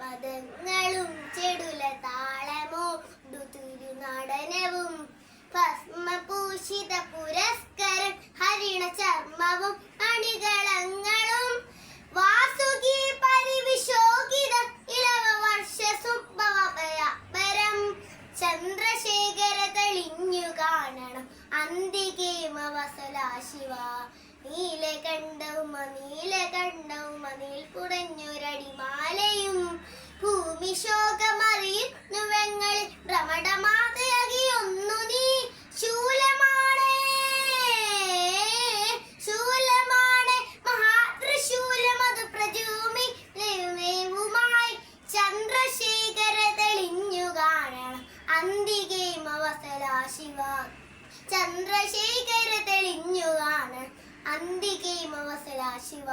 പദങ്ങളും ചെടുല താളമോ തിരുനടനവും ഭസ്മപൂഷിത പുരസ്കരം ഹരിണ ചർമ്മവും അണികളങ്ങളും വാസുകി പരിവിശോകിത ഇളവ വർഷ സുഭവപരം ചന്ദ്രശേഖര തെളിഞ്ഞു കാണണം അന്തികേമവസലാശിവ നീലകണ്ഠവും നീൽ കുടഞ്ഞൊരടിമാലയും ഭൂമി ശോകമറിയുന്നുവെങ്ങളിൽ ഭ്രമടമാതയകിയൊന്നു നീ ശൂലമാണ് മഹാത്രിശൂലമതു പ്രജൂമി വുമായി ചന്ദ്രശേഖര തെളിഞ്ഞു കാണണം അന്തികേമവസലാശിവ ചന്ദ്രശേഖര തെളിഞ്ഞു കാണണം അന്തികേമവസലാശിവ